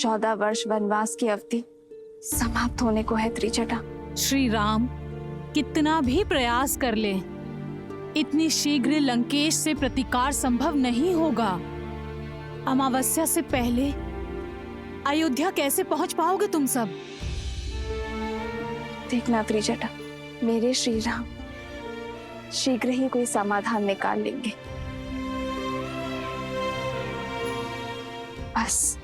14 वर्ष वनवास की अवधि समाप्त होने को है त्रिजटा। श्री राम कितना भी प्रयास कर ले, इतनी शीघ्र लंकेश से प्रतिकार संभव नहीं होगा। अमावस्या से पहले अयोध्या कैसे पहुंच पाओगे तुम सब? देखना त्रिजटा, मेरे श्री राम शीघ्र ही कोई समाधान निकाल लेंगे। बस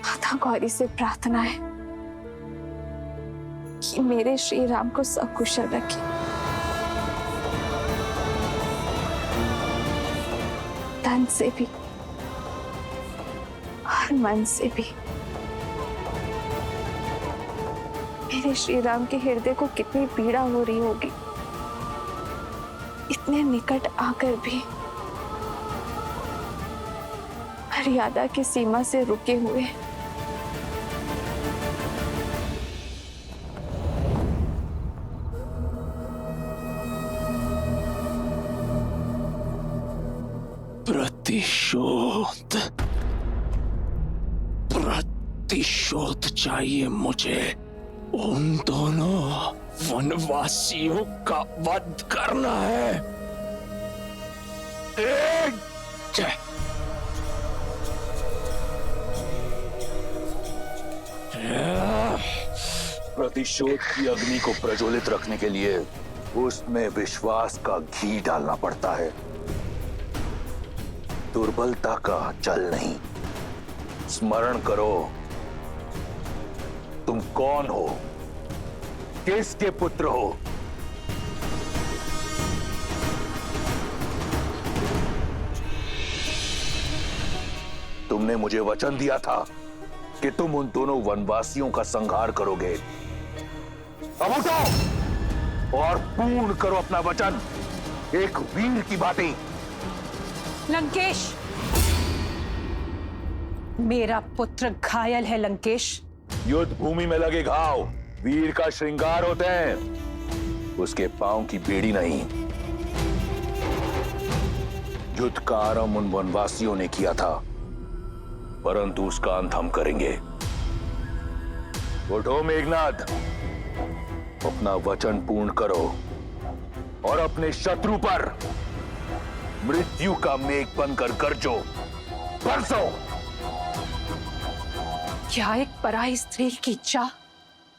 माता गौरी से प्रार्थना है कि मेरे श्री राम को सकुशल रखे। तन से भी और मन से भी। मेरे श्री राम के हृदय को कितनी पीड़ा हो रही होगी, इतने निकट आकर भी मर्यादा की सीमा से रुके हुए। प्रतिशोध, प्रतिशोध चाहिए मुझे। उन दोनों वनवासियों का वध करना है। प्रतिशोध की अग्नि को प्रज्वलित रखने के लिए उसमें विश्वास का घी डालना पड़ता है, दुर्बलता का जल नहीं। स्मरण करो, तुम कौन हो, किसके पुत्र हो? तुमने मुझे वचन दिया था कि तुम उन दोनों वनवासियों का संहार करोगे। अब उठो और पूर्ण करो अपना वचन, एक वीर की भांति। लंकेश, मेरा पुत्र घायल है। लंकेश, युद्ध भूमि में लगे घाव वीर का श्रृंगार होते हैं, उसके पांव की बेड़ी नहीं। युद्ध का आरंभ उन वनवासियों ने किया था, परंतु उसका अंत हम करेंगे। उठो मेघनाद, अपना वचन पूर्ण करो और अपने शत्रु पर मृत्यु का मेघ बनकर गरजो, बरसो। क्या एक पराई स्त्री की इच्छा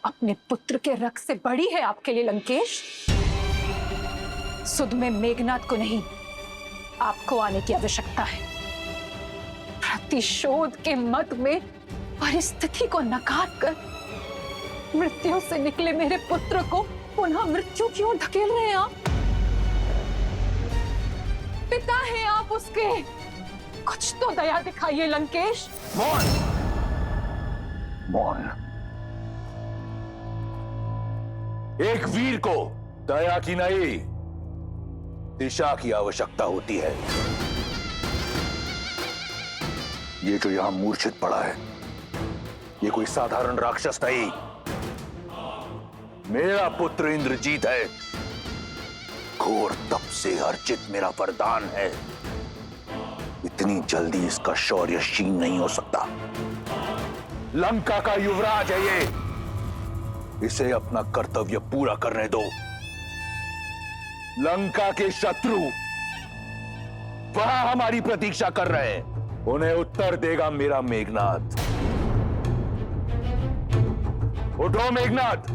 अपने पुत्र के रक्त से बड़ी है आपके लिए लंकेश? सुध में मेघनाद को नहीं, आपको आने की आवश्यकता है। प्रतिशोध के मद में परिस्थिति को नकार कर मृत्यु से निकले मेरे पुत्र को पुनः मृत्यु की ओर धकेल रहे हैं आप। पिता हैं आप उसके, कुछ तो दया दिखाइए लंकेश। मौन, मौन। एक वीर को दया की नहीं, दिशा की आवश्यकता होती है। ये जो यहां मूर्छित पड़ा है, ये कोई साधारण राक्षस नहीं, मेरा पुत्र इंद्रजीत है। घोर तप से अर्जित मेरा वरदान है। इतनी जल्दी इसका शौर्य क्षीण नहीं हो सकता। लंका का युवराज है ये, इसे अपना कर्तव्य पूरा करने दो। लंका के शत्रु वहां हमारी प्रतीक्षा कर रहे हैं, उन्हें उत्तर देगा मेरा मेघनाद। उठो मेघनाद,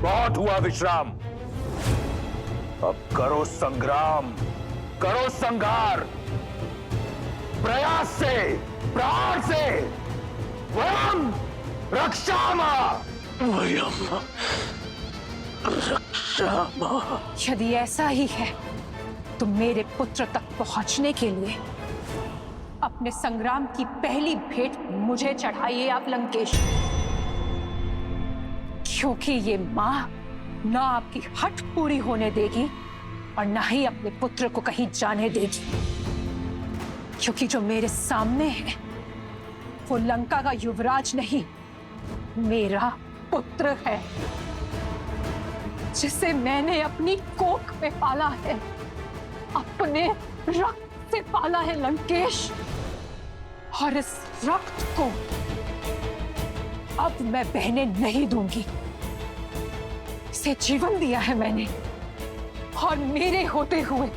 बहुत हुआ विश्राम, अब करो संग्राम, करो संघार, प्रयास से, प्राण से। वयम रक्षामा, वयम रक्षामा। यदि ऐसा ही है तो मेरे पुत्र तक पहुंचने के लिए अपने संग्राम की पहली भेंट मुझे चढ़ाइए आप लंकेश, क्योंकि ये मां ना आपकी हठ पूरी होने देगी और ना ही अपने पुत्र को कहीं जाने देगी। क्योंकि जो मेरे सामने है वो लंका का युवराज नहीं, मेरा पुत्र है, जिसे मैंने अपनी कोख में पाला है, अपने रक्त से पाला है लंकेश। और इस रक्त को अब मैं बहने नहीं दूंगी। इसे जीवन दिया है मैंने और मेरे होते हुए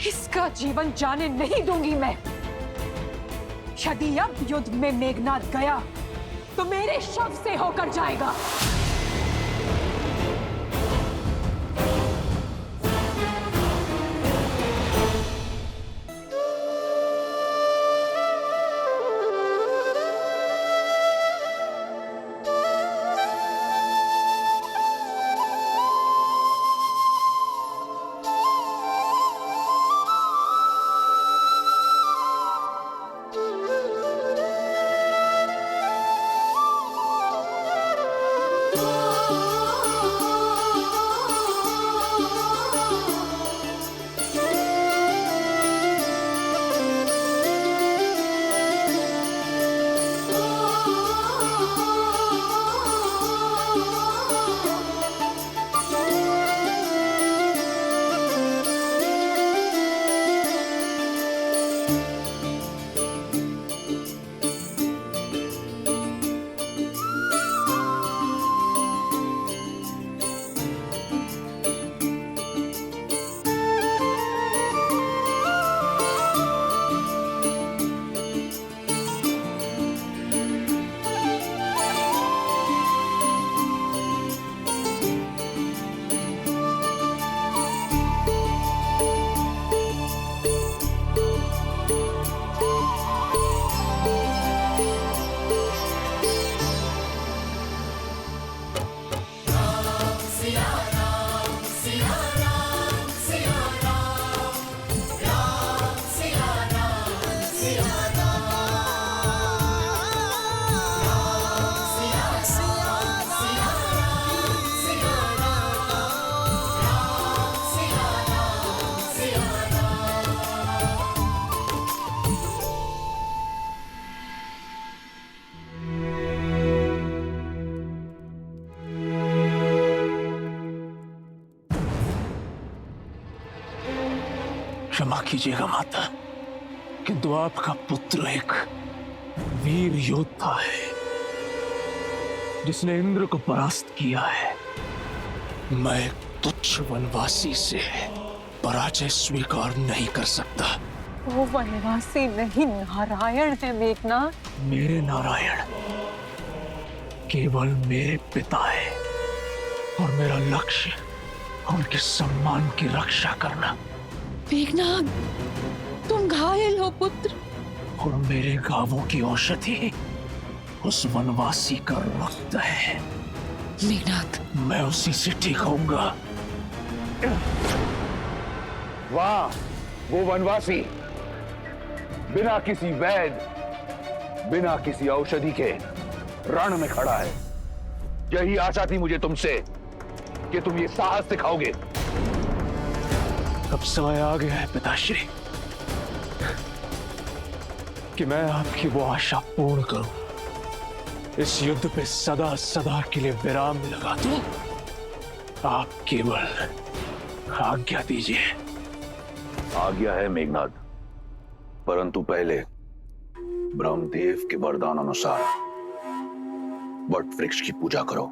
इसका जीवन जाने नहीं दूंगी मैं। यदि अब युद्ध में मेघनाद गया तो मेरे शव से होकर जाएगा। क्षमा कीजिएगा माता, किंतु आपका पुत्र एक वीर योद्धा है जिसने इंद्र को परास्त किया है। मैं एक तुच्छ वनवासी से पराजय स्वीकार नहीं कर सकता। वो वनवासी नहीं नारायण है मेघनाद। मेरे नारायण केवल मेरे पिता है और मेरा लक्ष्य उनके सम्मान की रक्षा करना। मेघनाद, तुम घायल हो पुत्र। और मेरे घावों की औषधि उस वनवासी का रक्त है। मेघनाद, मैं उसी से ठीक होऊंगा। वाह, वो वनवासी बिना किसी वैद, बिना किसी औषधि के रण में खड़ा है। यही आशा थी मुझे तुमसे कि तुम ये साहस दिखाओगे। अब समय आ गया है पिताश्री कि मैं आपकी वो आशा पूर्ण करूं। इस युद्ध पे सदा सदा के लिए विराम लगा दूं। आप केवल आज्ञा दीजिए। आज्ञा है मेघनाद, परंतु पहले ब्रह्मदेव के वरदान अनुसार वट वृक्ष की पूजा करो।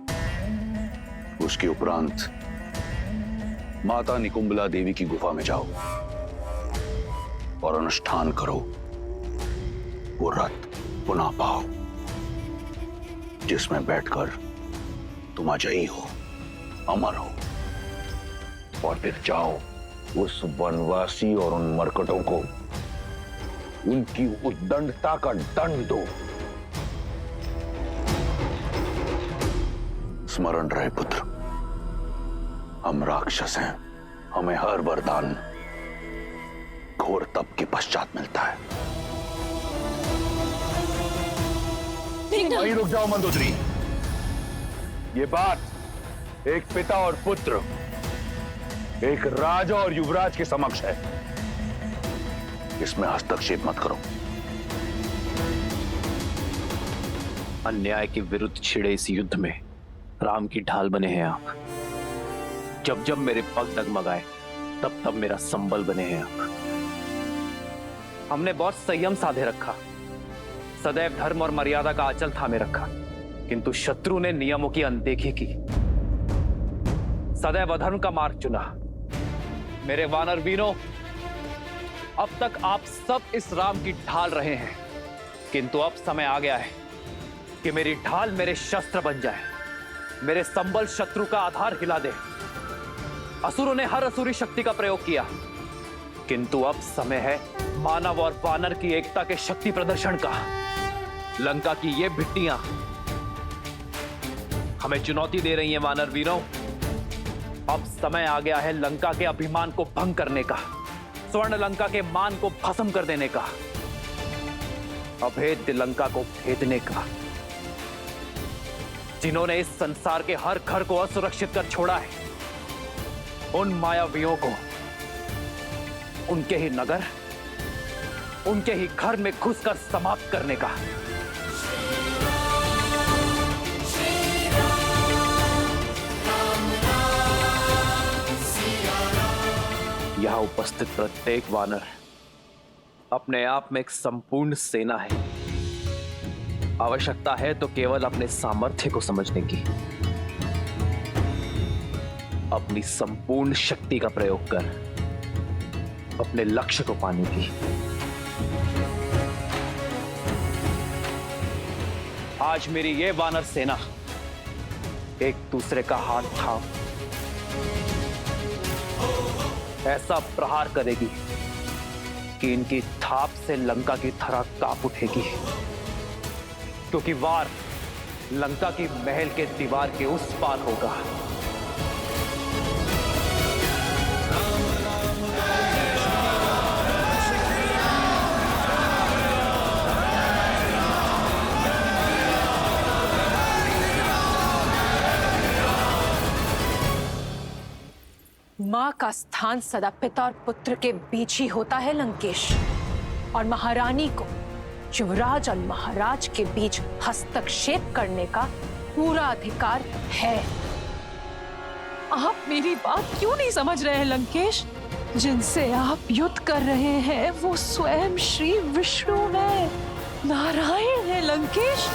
उसके उपरांत माता निकुंबला देवी की गुफा में जाओ और अनुष्ठान करो। वो रथ पुनः पाओ जिसमें बैठकर तुम अजयी हो, अमर हो। और फिर जाओ उस वनवासी और उन मरकटों को उनकी उद्दंडता का दंड दो। स्मरण रहे पुत्र, हम राक्षस हैं। हमें हर वरदान घोर तप के पश्चात मिलता है। वहीं रुक जाओ मंदोदरी। ये बात एक पिता और पुत्र, एक राजा और युवराज के समक्ष है। इसमें हस्तक्षेप मत करो। अन्याय के विरुद्ध छिड़े इस युद्ध में राम की ढाल बने हैं आप। जब जब मेरे पग डगमगाए तब तब मेरा संबल बने हैं आप। हमने बहुत संयम साधे रखा, सदैव धर्म और मर्यादा का आंचल थामे रखा, किंतु शत्रु ने नियमों की अनदेखी की, सदैव अधर्म का मार्ग चुना। मेरे वानर वीरों, अब तक आप सब इस राम की ढाल रहे हैं, किंतु अब समय आ गया है कि मेरी ढाल मेरे शस्त्र बन जाए, मेरे संबल शत्रु का आधार हिला दे। असुरों ने हर असुरी शक्ति का प्रयोग किया, किंतु अब समय है मानव और वानर की एकता के शक्ति प्रदर्शन का। लंका की ये भिट्टियां हमें चुनौती दे रही हैं वानर वीरों। अब समय आ गया है लंका के अभिमान को भंग करने का, स्वर्ण लंका के मान को भस्म कर देने का, अभेद्य लंका को भेदने का। जिन्होंने इस संसार के हर घर को असुरक्षित कर छोड़ा है, उन मायावियों को उनके ही नगर, उनके ही घर में घुसकर समाप्त करने का। यहां उपस्थित प्रत्येक वानर अपने आप में एक संपूर्ण सेना है। आवश्यकता है तो केवल अपने सामर्थ्य को समझने की, अपनी संपूर्ण शक्ति का प्रयोग कर अपने लक्ष्य को पाने की। आज मेरी ये वानर सेना एक दूसरे का हाथ थाम ऐसा प्रहार करेगी कि इनकी थाप से लंका की धरा कांप उठेगी, क्योंकि वार लंका की महल के दीवार के उस पार होगा। मां का स्थान सदा पिता और पुत्र के बीच ही होता है लंकेश, और महारानी को युवराज और महाराज के बीच हस्तक्षेप करने का पूरा अधिकार है। आप मेरी बात क्यों नहीं समझ रहे हैं लंकेश? जिनसे आप युद्ध कर रहे हैं वो स्वयं श्री विष्णु है, नारायण है लंकेश।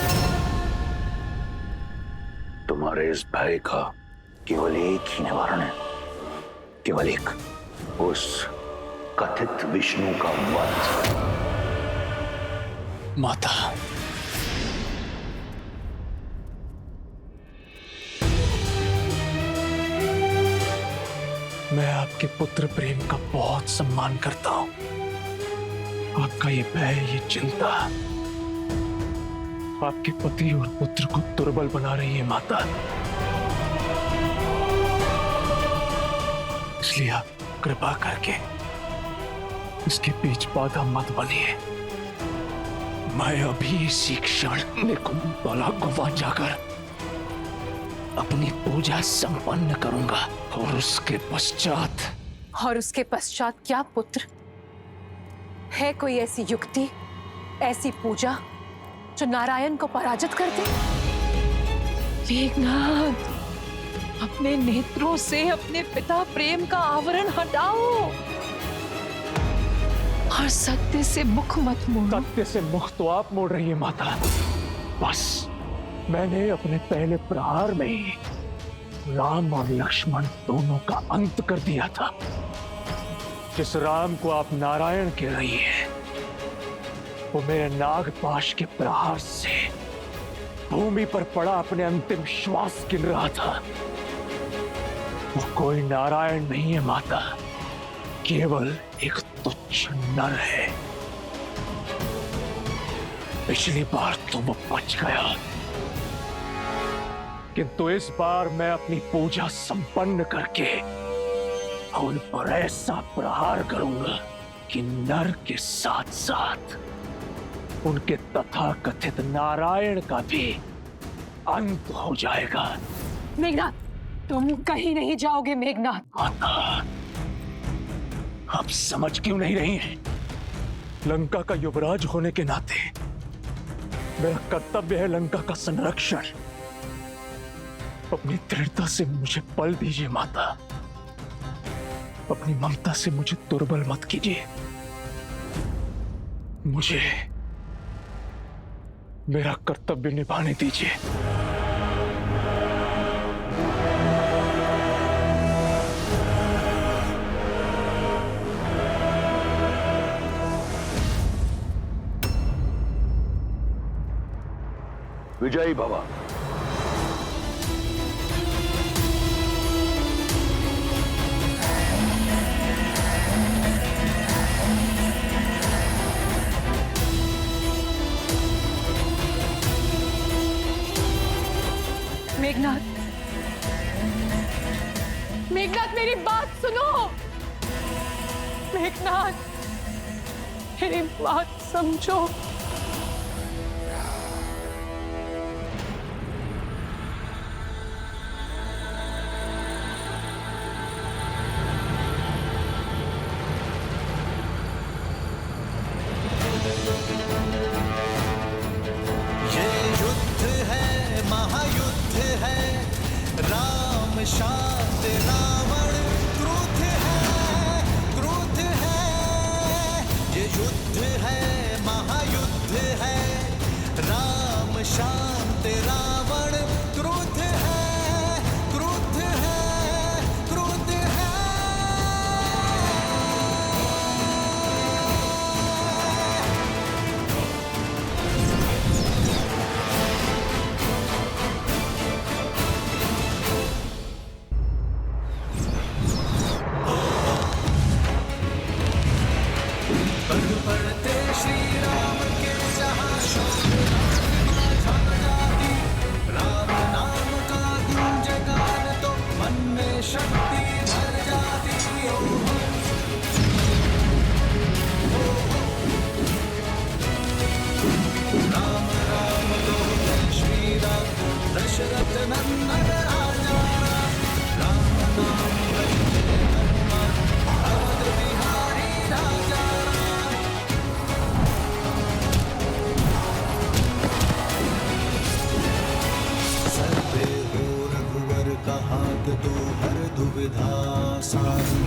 तुम्हारे इस भय का केवल एक ही निवारण है, केवल एक, उस कथित विष्णु का वध। माता, मैं आपके पुत्र प्रेम का बहुत सम्मान करता हूं। आपका ये भय, ये चिंता आपके पति और पुत्र को दुर्बल बना रही है माता। इसलिए आप कृपा करके इसके बीच बाधा मत बनिए। मैं अभी इसी क्षण निकुंभला गुफा जाकर अपनी पूजा संपन्न करूंगा, और उसके पश्चात क्या पुत्र? है कोई ऐसी युक्ति, ऐसी पूजा जो नारायण को पराजित कर दे? मेघनाथ, अपने नेत्रों से अपने पिता प्रेम का आवरण हटाओ और सत्य से मुख मत मोड़ो। सत्य से मुख तो आप मोड़ रही है माता। बस मैंने अपने पहले प्रहार में ही राम और लक्ष्मण दोनों का अंत कर दिया था। जिस राम को आप नारायण कह रही हैं, वो मेरे नागपाश के प्रहार से भूमि पर पड़ा अपने अंतिम श्वास गिन रहा था। वो कोई नारायण नहीं है माता, केवल एक तुच्छ नर है। पिछली बार तो वो बच गया, किंतु इस बार मैं अपनी पूजा संपन्न करके उन पर ऐसा प्रहार करूंगा कि नर के साथ साथ उनके तथाकथित नारायण का भी अंत हो जाएगा। मेघनाथ, तुम कहीं नहीं जाओगे मेघनाथ। माता, आप समझ क्यों नहीं रही हैं? लंका का युवराज होने के नाते मेरा कर्तव्य है लंका का संरक्षण। अपनी दृढ़ता से मुझे बल दीजिए माता, अपनी ममता से मुझे दुर्बल मत कीजिए। मेरा कर्तव्य निभाने दीजिए। विजयी भव। मेघनाथ, मेघनाथ मेरी बात सुनो। मेघनाथ मेरी बात समझो। ये युद्ध है, महायुद्ध है, राम शांत रावण क्रुद्ध है। ये युद्ध है, महायुद्ध है, राम शांत रावण क्रुद्ध है, क्रुद्ध है, क्रुद्ध है। पढ़ते श्री राम के जहाँ राम नाम का गूंज गान तो मन में शक्ति भर जाती। राम राम बोले श्री राम दशरथ नंदन राजा। राम नाम भजते हनुमान अवध बिहारी राजा। सर्वे हो रघुवर का हाथ तो हर दुविधा सारी।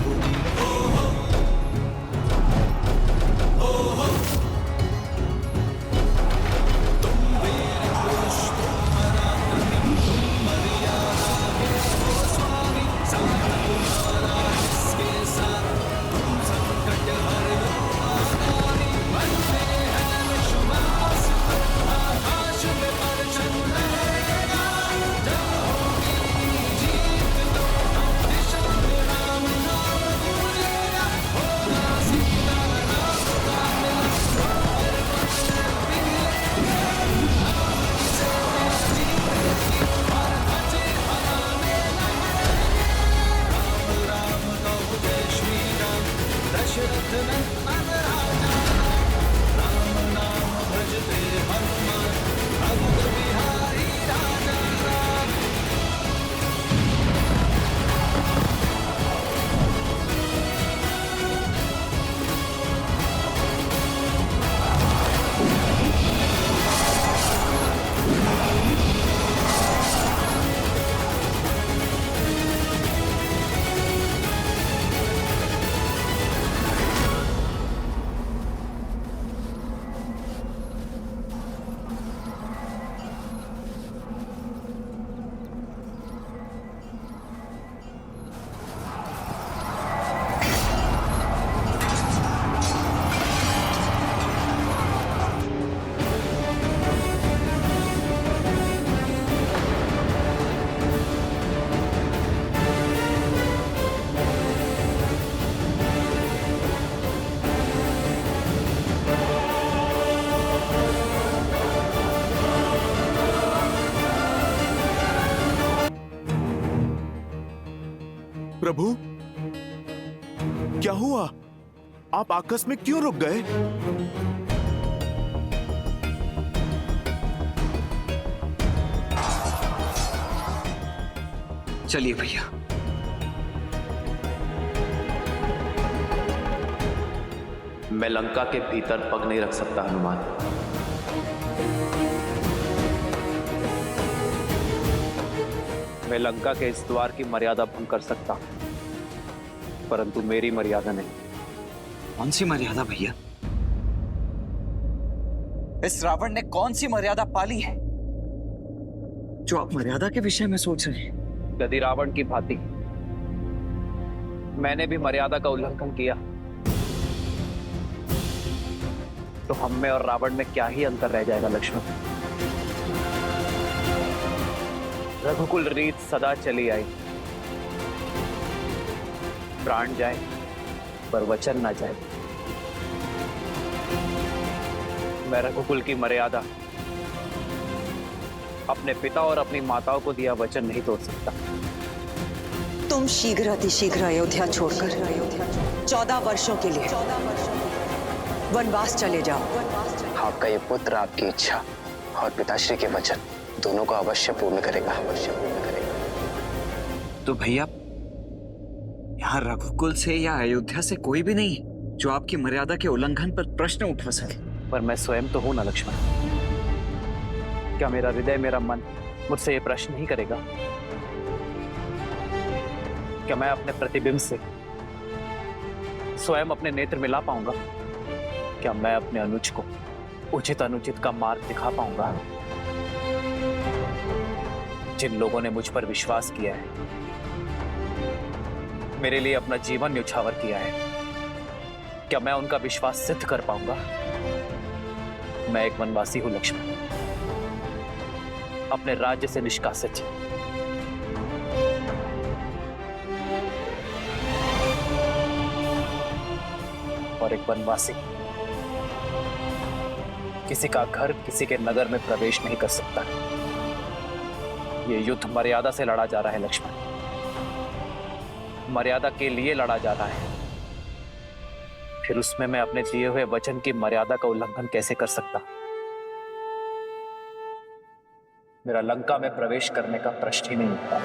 तुम वीर पुरुष, तुम पराक्रमी, तुम मर्यादा के स्वामी। साथ तुम्हारा इसके साथ, तुम संकट हर आगामी। मन में है विश्वास, आकाश में परचम लहरेगा। जब होगी जीत तो हम दिशा में राम नाम गूंजेगा। होगा सीता राम का मिलन, राम कहो जय श्री राम दशरथ नंदन राजा। राम नाम भजते हनुमान अवध बिहारी राजा। राम प्रभु, क्या हुआ? आप आकस्मिक क्यों रुक गए? चलिए भैया। मैं लंका के भीतर पग नहीं रख सकता हनुमान। मैं लंका के इस द्वार की मर्यादा भंग कर सकता हूं, परंतु मेरी मर्यादा नहीं। कौन सी मर्यादा भैया? इस रावण ने कौन सी मर्यादा पाली है जो आप मर्यादा के विषय में सोच रहे हैं? यदि रावण की भांति मैंने भी मर्यादा का उल्लंघन किया तो हम में और रावण में क्या ही अंतर रह जाएगा लक्ष्मण। रघुकुल रीत सदा चली आई, प्राण जाए पर वचन ना जाए। मैं रघुकुल की मर्यादा, अपने पिता और अपनी माताओं को दिया वचन नहीं तोड़ सकता। तुम शीघ्र अतिशीघ्र अयोध्या छोड़कर 14 वर्षों के लिए वनवास चले जाओ। आपका ये पुत्र आपकी इच्छा और पिताश्री के वचन दोनों को अवश्य पूर्ण करेगा, अवश्य पूर्ण करेगा। तो भैया यहाँ रघुकुल से या अयोध्या से कोई भी नहीं है जो आपकी मर्यादा के उल्लंघन पर प्रश्न उठा सके। पर मैं स्वयं तो हूं ना लक्ष्मण। क्या मेरा हृदय, मेरा मन मुझसे ये प्रश्न नहीं करेगा? क्या मैं अपने प्रतिबिंब से स्वयं अपने नेत्र मिला पाऊंगा? क्या मैं अपने अनुज को उचित अनुचित का मार्ग दिखा पाऊंगा? जिन लोगों ने मुझ पर विश्वास किया है, मेरे लिए अपना जीवन न्यौछावर किया है, क्या मैं उनका विश्वास सिद्ध कर पाऊंगा? मैं एक वनवासी हूं लक्ष्मण, अपने राज्य से निष्कासित। और एक वनवासी किसी का घर, किसी के नगर में प्रवेश नहीं कर सकता। ये युद्ध मर्यादा से लड़ा जा रहा है लक्ष्मण, मर्यादा के लिए लड़ा जा रहा है। फिर उसमें मैं अपने दिए हुए वचन की मर्यादा का उल्लंघन कैसे कर सकता? मेरा लंका में प्रवेश करने का प्रश्न ही नहीं उठता।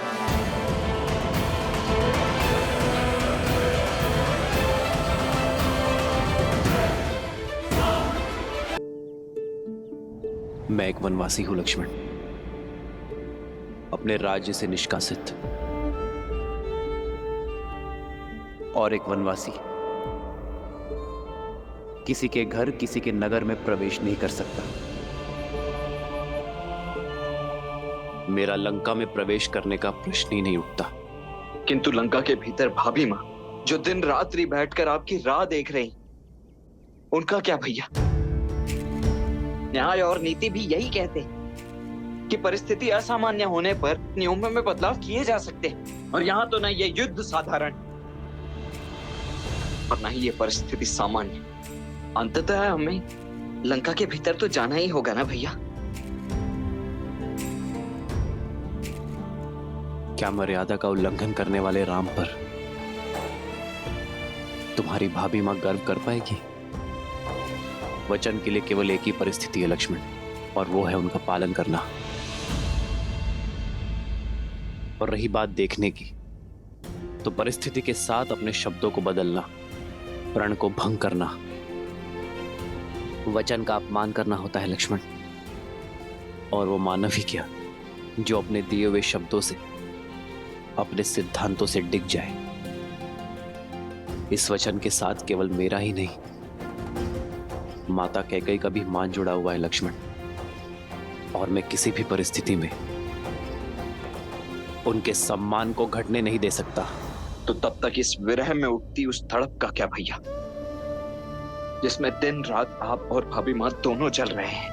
मैं एक वनवासी हूं लक्ष्मण, अपने राज्य से निष्कासित। और एक वनवासी किसी के घर, किसी के नगर में प्रवेश नहीं कर सकता। मेरा लंका में प्रवेश करने का प्रश्न ही नहीं उठता। किंतु लंका के भीतर भाभी माँ जो दिन रात्रि बैठकर आपकी राह देख रही, उनका क्या भैया? न्याय और नीति भी यही कहते हैं कि परिस्थिति असामान्य होने पर नियमों में बदलाव किए जा सकते हैं। और यहाँ तो न ये युद्ध साधारण और न ही ये परिस्थिति सामान्य। अंततः हमें लंका के भीतर तो जाना ही होगा ना भैया। क्या मर्यादा का उल्लंघन करने वाले राम पर तुम्हारी भाभी मां गर्व कर पाएगी? वचन के लिए केवल एक ही परिस्थिति है लक्ष्मण, और वो है उनका पालन करना। और रही बात देखने की, तो परिस्थिति के साथ अपने शब्दों को बदलना, प्रण को भंग करना, वचन का अपमान करना होता है लक्ष्मण। और वो मानव ही क्या जो अपने दिए हुए शब्दों से, अपने सिद्धांतों से डिग जाए। इस वचन के साथ केवल मेरा ही नहीं, माता कैकेयी का भी मान जुड़ा हुआ है लक्ष्मण। और मैं किसी भी परिस्थिति में उनके सम्मान को घटने नहीं दे सकता। तो तब तक इस विरह में उठती उस तड़प का क्या भैया, जिसमें दिन रात आप और भाभी मां दोनों जल रहे हैं?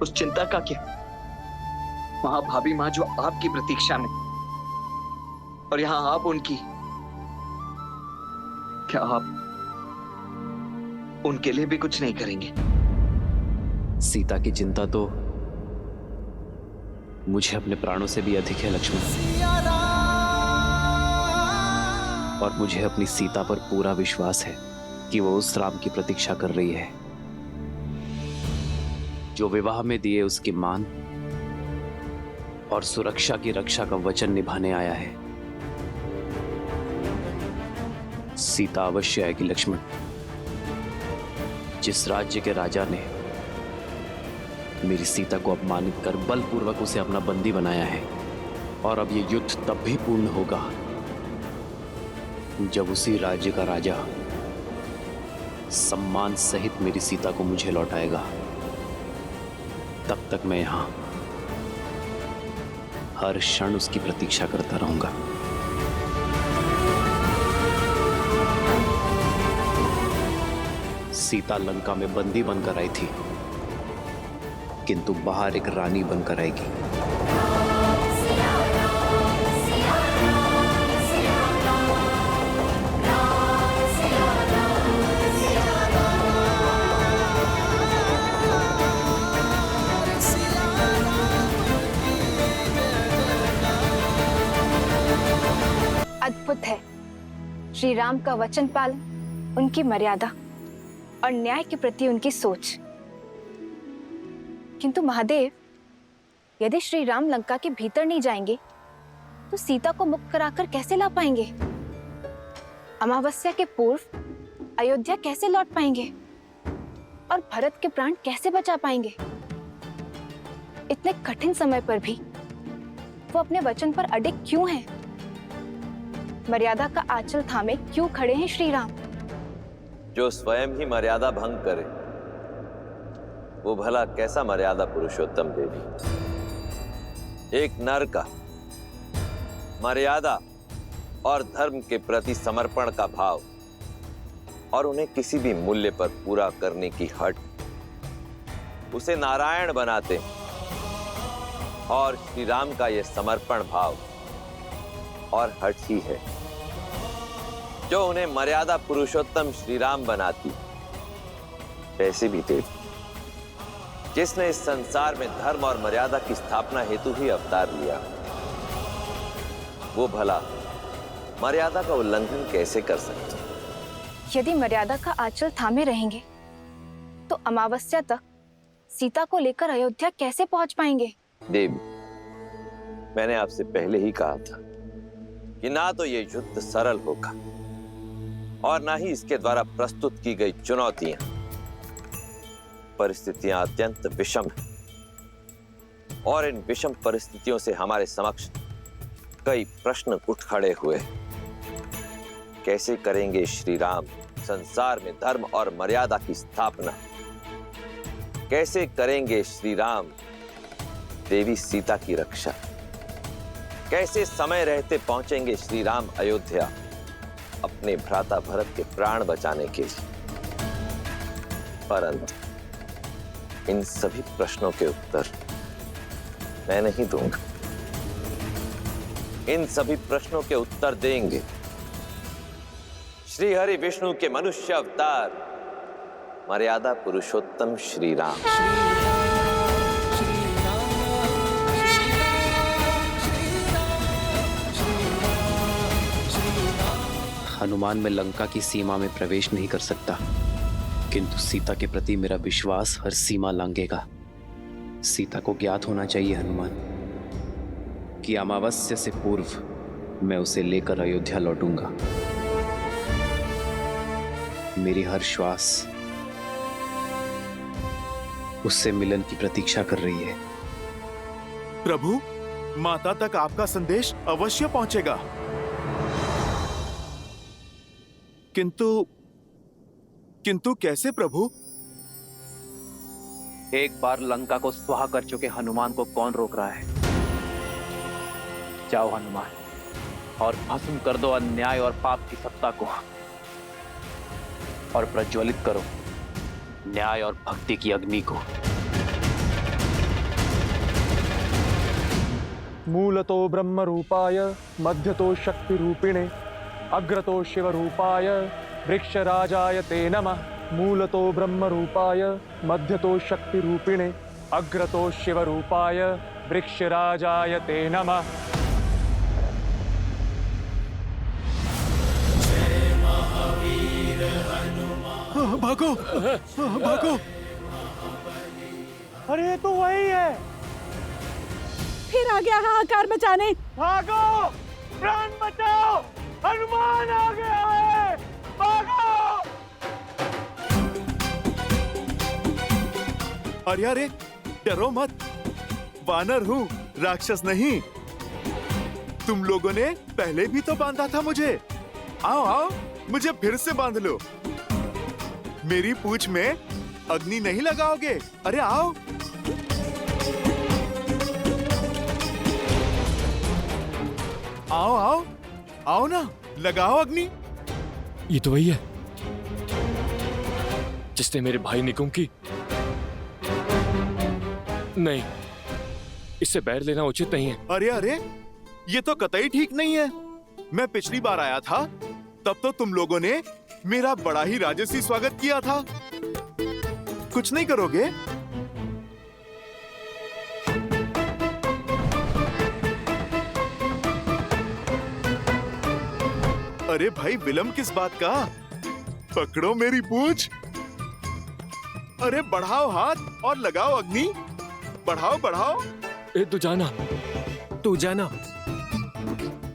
उस चिंता का क्या? वहां भाभी मां जो आपकी प्रतीक्षा में, और यहां आप उनकी। क्या आप उनके लिए भी कुछ नहीं करेंगे? सीता की चिंता तो मुझे अपने प्राणों से भी अधिक है लक्ष्मण। और मुझे अपनी सीता पर पूरा विश्वास है कि वो उस राम की प्रतीक्षा कर रही है जो विवाह में दिए उसकी मान और सुरक्षा की रक्षा का वचन निभाने आया है। सीता अवश्य आएगी लक्ष्मण। जिस राज्य के राजा ने मेरी सीता को अपमानित कर बलपूर्वक उसे अपना बंदी बनाया है, और अब ये युद्ध तब भी पूर्ण होगा जब उसी राज्य का राजा सम्मान सहित मेरी सीता को मुझे लौटाएगा, तब तक मैं यहां हर क्षण उसकी प्रतीक्षा करता रहूंगा। सीता लंका में बंदी बनकर आई थी, किंतु बाहर एक रानी बनकर आएगी। अद्भुत है श्री राम का वचन पालन, उनकी मर्यादा और न्याय के प्रति उनकी सोच। किंतु महादेव, यदि श्री राम लंका के भीतर नहीं जाएंगे तो सीता को मुक्त कराकर कैसे ला पाएंगे? अमावस्या के पूर्व अयोध्या कैसे लौट पाएंगे? और भरत के प्राण कैसे बचा पाएंगे? इतने कठिन समय पर भी वो अपने वचन पर अडिग क्यों हैं? मर्यादा का आंचल थामे क्यों खड़े हैं श्री राम? जो स्वयं ही मर्यादा भंग करे वो भला कैसा मर्यादा पुरुषोत्तम देवी? एक नर का मर्यादा और धर्म के प्रति समर्पण का भाव और उन्हें किसी भी मूल्य पर पूरा करने की हट उसे नारायण बनाते हैं। और श्री राम का यह समर्पण भाव और हट ही है जो उन्हें मर्यादा पुरुषोत्तम श्री राम बनाती। वैसे भी देव, जिसने इस संसार में धर्म और मर्यादा की स्थापना हेतु ही अवतार लिया, वो भला मर्यादा का उल्लंघन कैसे कर सकते? यदि मर्यादा का आंचल थामे रहेंगे तो अमावस्या तक सीता को लेकर अयोध्या कैसे पहुंच पाएंगे? देवी, मैंने आपसे पहले ही कहा था कि ना तो ये युद्ध सरल होगा और ना ही इसके द्वारा प्रस्तुत की गई चुनौतियां। परिस्थितियां अत्यंत विषम हैं और इन विषम परिस्थितियों से हमारे समक्ष कई प्रश्न उठ खड़े हुए। कैसे करेंगे श्री राम संसार में धर्म और मर्यादा की स्थापना? कैसे करेंगे श्री राम देवी सीता की रक्षा? कैसे समय रहते पहुंचेंगे श्री राम अयोध्या अपने भ्राता भरत के प्राण बचाने के लिए? परंतु इन सभी प्रश्नों के उत्तर मैं नहीं दूंगा। इन सभी प्रश्नों के उत्तर देंगे श्री हरि विष्णु के मनुष्य अवतार मर्यादा पुरुषोत्तम श्री राम। हनुमान में लंका की सीमा में प्रवेश नहीं कर सकता, किंतु सीता के प्रति मेरा विश्वास हर सीमा लांघेगा। सीता को ज्ञात होना चाहिए हनुमान कि अमावस्या से पूर्व मैं उसे लेकर अयोध्या लौटूंगा। मेरी हर श्वास उससे मिलन की प्रतीक्षा कर रही है। प्रभु, माता तक आपका संदेश अवश्य पहुंचेगा। किंतु कैसे प्रभु? एक बार लंका को स्वाहा कर चुके हनुमान को कौन रोक रहा है? जाओ हनुमान और भस्म कर दो अन्याय और पाप की सत्ता को और प्रज्वलित करो न्याय और भक्ति की अग्नि को। मूलतो ब्रह्म रूपाय मध्यतो शक्ति रूपिणे अग्रतो शिव रूपाय वृक्षराजाय ते नमः। मूलतो ब्रह्म रूपाय मध्यतो शक्ति रूपिणे अग्रतो शिव रूपाय वृक्षराजाय ते नमः। भागो, भागो। अरे तो वही है। फिर आ गया हाहाकार मचाने। भागो, प्राण बचाओ, हनुमान आ गया है, भागो। अरे डरो मत, वानर हूँ, राक्षस नहीं। तुम लोगों ने पहले भी तो बांधा था मुझे। आओ आओ, मुझे फिर से बांध लो। मेरी पूंछ में अग्नि नहीं लगाओगे? अरे आओ। आओ आओ आओ ना, लगाओ अग्नि। ये तो वही है जिसने मेरे भाई निकुंभ की। नहीं, इससे बैर लेना उचित नहीं है। अरे अरे, ये तो कतई ठीक नहीं है। मैं पिछली बार आया था तब तो तुम लोगों ने मेरा बड़ा ही राजसी स्वागत किया था। कुछ नहीं करोगे? अरे भाई, विलंब किस बात का? पकड़ो मेरी पूंछ। अरे बढ़ाओ हाथ और लगाओ अग्नि। बढ़ाओ बढ़ाओ। ए, तू जाना, तू जाना,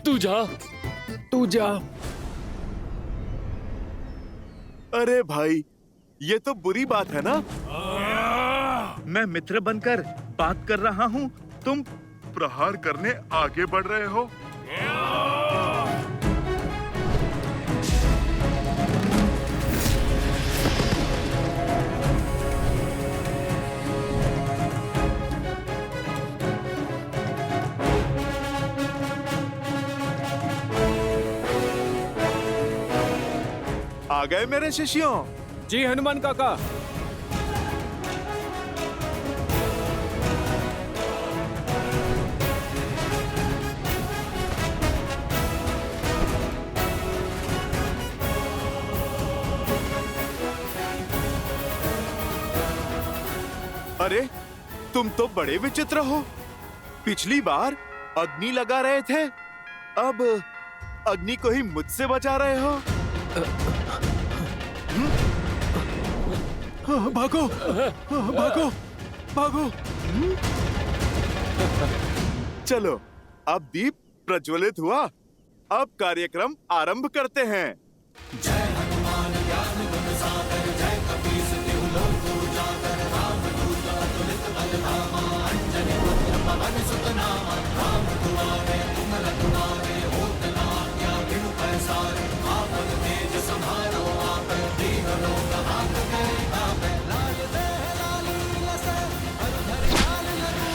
तू जा, तू जा। अरे भाई, ये तो बुरी बात है ना। मैं मित्र बनकर बात कर रहा हूँ, तुम प्रहार करने आगे बढ़ रहे हो। आ गए मेरे शिष्यों? जी हनुमान काका। अरे, तुम तो बड़े विचित्र हो। पिछली बार अग्नि लगा रहे थे, अब अग्नि को ही मुझसे बचा रहे हो। भागो भागो भागो। चलो, अब दीप प्रज्वलित हुआ, अब कार्यक्रम आरंभ करते हैं। जय हनुमान ज्ञान गुण सागर, जय कपीस तिहु लोक उजागर, रामदूत अतुलित बल धामा, अंजनी पुत्र पवन सुत नामा, राम दुआरे तुम रखवारे, होत न आज्ञा बिनु पैसारे, आपन तेज सम्हारो आप, दीन लोक हाथ करे कापे, लाल देह लाली लसे, हर हर लाल लरू,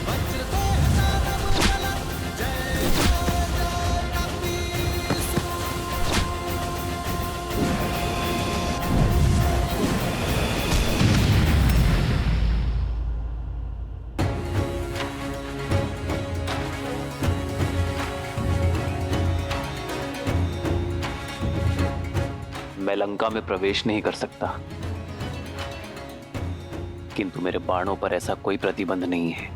वज्र देह सानम चलन, जय जय जय कपीस। मैं लंका में प्रवेश नहीं कर सकता, किंतु मेरे बाणों पर ऐसा कोई प्रतिबंध नहीं है।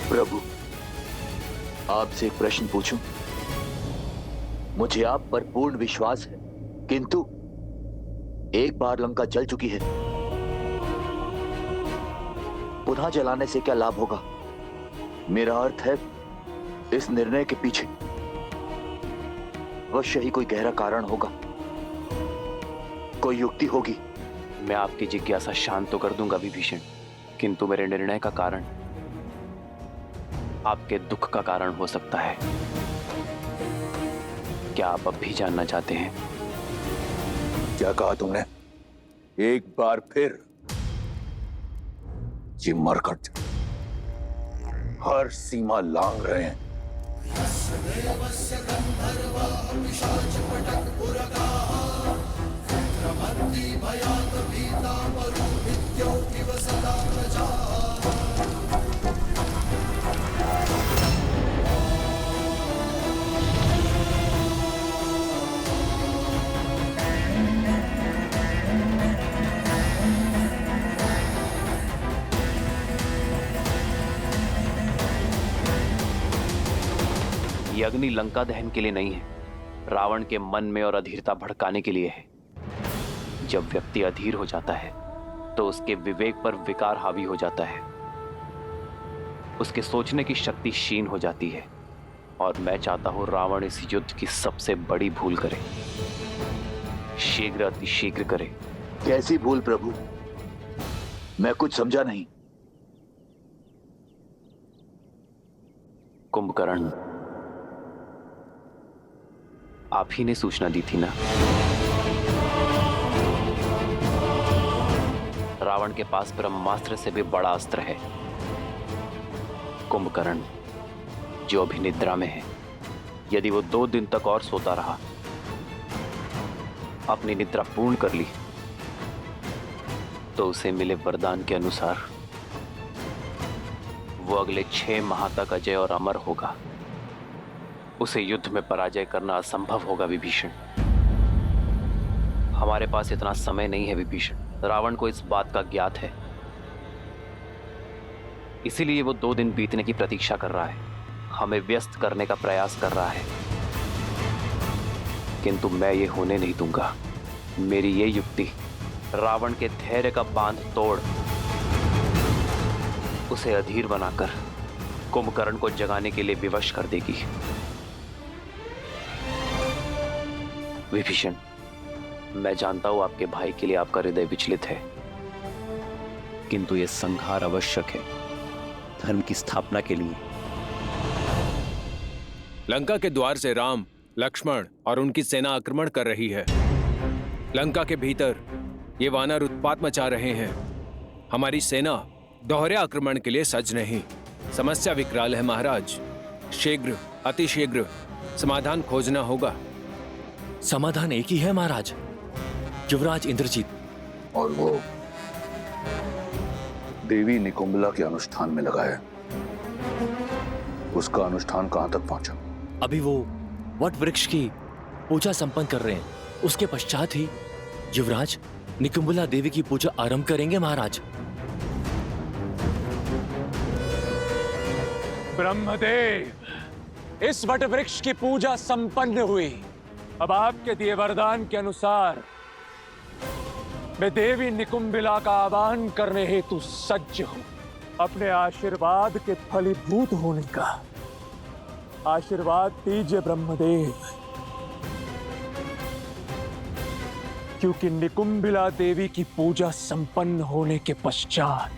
प्रभु, आपसे एक प्रश्न पूछूं? मुझे आप पर पूर्ण विश्वास है, किंतु एक बार लंका जल चुकी है, पुनः जलाने से क्या लाभ होगा? मेरा अर्थ है, इस निर्णय के पीछे अवश्य ही कोई गहरा कारण होगा, कोई युक्ति होगी। मैं आपकी जिज्ञासा शांत तो कर दूंगा विभीषण, किंतु मेरे निर्णय का कारण आपके दुख का कारण हो सकता है। क्या आप अब भी जानना चाहते हैं? क्या कहा तुमने? एक बार फिर ये मरकट हर सीमा लांग रहे हैं। ये अग्नि लंका दहन के लिए नहीं है, रावण के मन में और अधीरता भड़काने के लिए है। जब व्यक्ति अधीर हो जाता है तो उसके विवेक पर विकार हावी हो जाता है, उसके सोचने की शक्ति क्षीण हो जाती है। और मैं चाहता हूं रावण इस युद्ध की सबसे बड़ी भूल करे, शीघ्र अतिशीघ्र करे। कैसी भूल प्रभु? मैं कुछ समझा नहीं। कुंभकर्ण, आप ही ने सूचना दी थी ना? रावण के पास ब्रह्मास्त्र से भी बड़ा अस्त्र है। कुंभकर्ण, जो अभी निद्रा में है, यदि वो 2 दिन तक और सोता रहा, अपनी निद्रा पूर्ण कर ली, तो उसे मिले वरदान के अनुसार वो अगले 6 माह तक अजय और अमर होगा। उसे युद्ध में पराजय करना असंभव होगा विभीषण। हमारे पास इतना समय नहीं है विभीषण। रावण को इस बात का ज्ञात है, इसीलिए वो 2 दिन बीतने की प्रतीक्षा कर रहा है, हमें व्यस्त करने का प्रयास कर रहा है। किंतु मैं ये होने नहीं दूंगा। मेरी ये युक्ति रावण के धैर्य का बांध तोड़ उसे अधीर बनाकर कुंभकर्ण को जगाने के लिए विवश कर देगी। विभीषण, मैं जानता हूं आपके भाई के लिए आपका हृदय विचलित है, किंतु यह संहार आवश्यक है धर्म की स्थापना के लिए। लंका के द्वार से राम, लक्ष्मण और उनकी सेना आक्रमण कर रही है। लंका के भीतर ये वानर उत्पात मचा रहे हैं। हमारी सेना दोहरे आक्रमण के लिए सज्ज नहीं। समस्या विकराल है महाराज। शीघ्र, अतिशीघ्र समाधान खोजना होगा। समाधान एक ही है महाराज, युवराज इंद्रजीत। और वो देवी निकुंभला के अनुष्ठान में लगा है। उसका अनुष्ठान कहां तक पहुंचा? अभी वो वट वृक्ष की पूजा संपन्न कर रहे हैं। उसके पश्चात ही युवराज निकुंभला देवी की पूजा आरंभ करेंगे महाराज। ब्रह्मदेव, इस वट वृक्ष की पूजा संपन्न हुई। अब आपके दिए वरदान के अनुसार मैं देवी निकुंभिला का आवाहन करने हेतु सज्ज हूं। अपने आशीर्वाद के फलीभूत होने का आशीर्वाद दीजिए ब्रह्मदेव, क्योंकि निकुंभिला देवी की पूजा संपन्न होने के पश्चात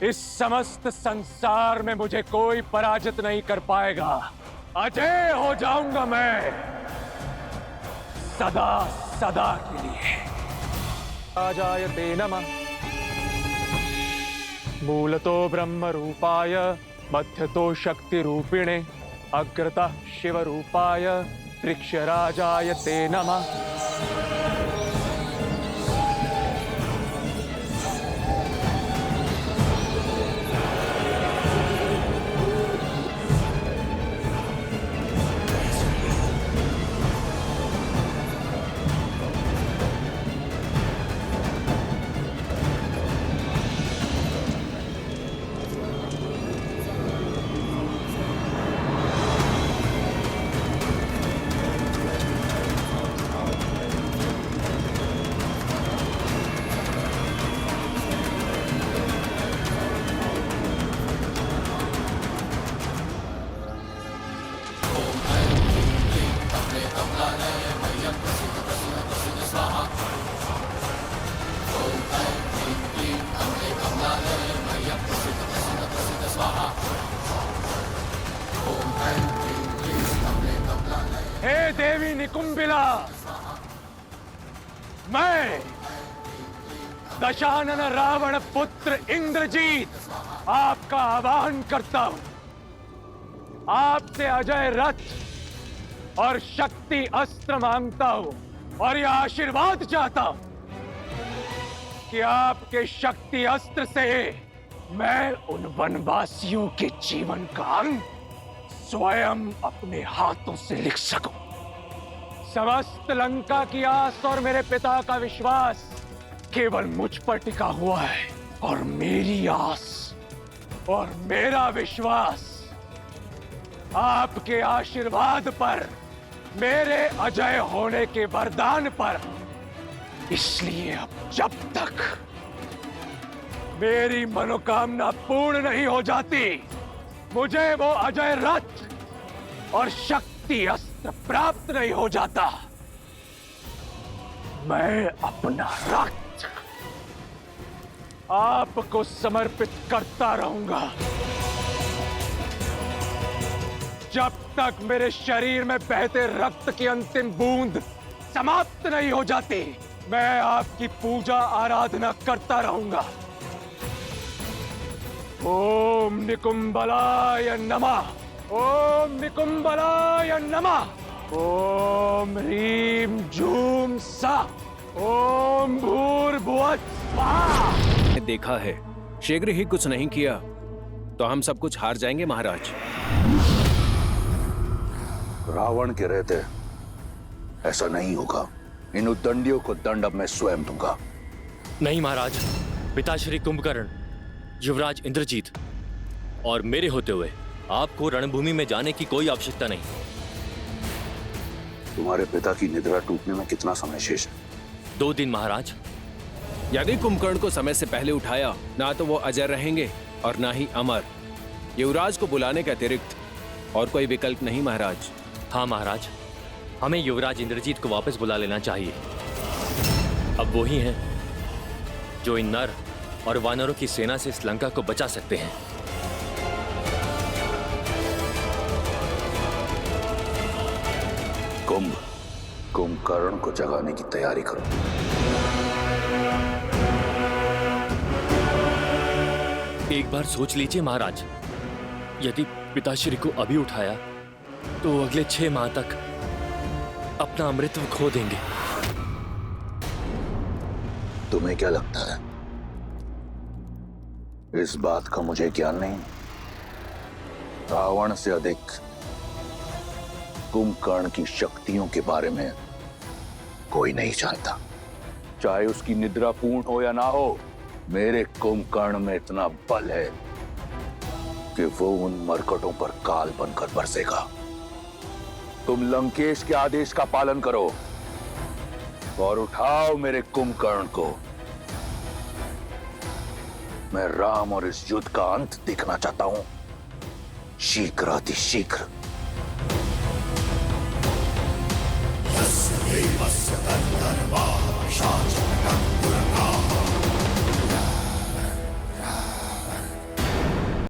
इस समस्त संसार में मुझे कोई पराजित नहीं कर पाएगा। अजय हो जाऊंगा मैं सदा सदा के लिए। राजायते नमः। मूलतो ब्रह्म रूपाय, मध्यतो शक्ति रूपिणे, अग्रतः शिव रूपाय, वृक्षराजायते नमः। हे देवी निकुंभिला, मैं दशानन रावण पुत्र इंद्रजीत आपका आह्वान करता हूं, आपसे अजय रथ और शक्ति अस्त्र मांगता हूं और यह आशीर्वाद चाहता हूं कि आपके शक्ति अस्त्र से मैं उन वनवासियों के जीवन का अंत स्वयं अपने हाथों से लिख सकूं। समस्त लंका की आस और मेरे पिता का विश्वास केवल मुझ पर टिका हुआ है और मेरी आस और मेरा विश्वास आपके आशीर्वाद पर, मेरे अजय होने के वरदान पर। इसलिए अब जब तक मेरी मनोकामना पूर्ण नहीं हो जाती, मुझे वो अजय रथ और शक्ति अस्त्र प्राप्त नहीं हो जाता, मैं अपना रक्त आपको समर्पित करता रहूंगा। जब तक मेरे शरीर में बहते रक्त की अंतिम बूंद समाप्त नहीं हो जाती, मैं आपकी पूजा आराधना करता रहूंगा। ओम निकुंभलाय नमः, ओम निकुंभलाय नमः, ओम ह्रीम झूम सा, ओम भूर्भुवः स्वाहा। देखा है, शीघ्र ही कुछ नहीं किया तो हम सब कुछ हार जाएंगे महाराज। रावण के रहते ऐसा नहीं होगा। इन उद्दंडियों को दंड अब मैं स्वयं दूंगा। नहीं महाराज, पिताश्री कुंभकर्ण, युवराज इंद्रजीत और मेरे होते हुए आपको रणभूमि में जाने की कोई आवश्यकता नहीं। तुम्हारे पिता की निद्रा टूटने में कितना समय शेष है? 2 दिन महाराज। यदि कुंभकर्ण को समय से पहले उठाया, ना तो वो अजय रहेंगे और ना ही अमर। युवराज को बुलाने के अतिरिक्त और कोई विकल्प नहीं महाराज। हाँ महाराज, हमें युवराज इंद्रजीत को वापस बुला लेना चाहिए। अब वो ही हैं जो इन नर और वानरों की सेना से इस लंका को बचा सकते हैं। कुंभकर्ण को जगाने की तैयारी करो। एक बार सोच लीजिए महाराज, यदि पिताश्री को अभी उठाया तो अगले 6 माह तक अपना अमृतत्व खो देंगे। तुम्हें क्या लगता है इस बात का मुझे ज्ञान नहीं? रावण से अधिक कुंभकर्ण की शक्तियों के बारे में कोई नहीं जानता। चाहे उसकी निद्रा पूर्ण हो या ना हो, मेरे कुंभकर्ण में इतना बल है कि वो उन मरकटों पर काल बनकर बरसेगा। तुम लंकेश के आदेश का पालन करो और उठाओ मेरे कुंभकर्ण को। मैं राम और इस युद्ध का अंत देखना चाहता हूं, शीघ्र अतिशीघ्र।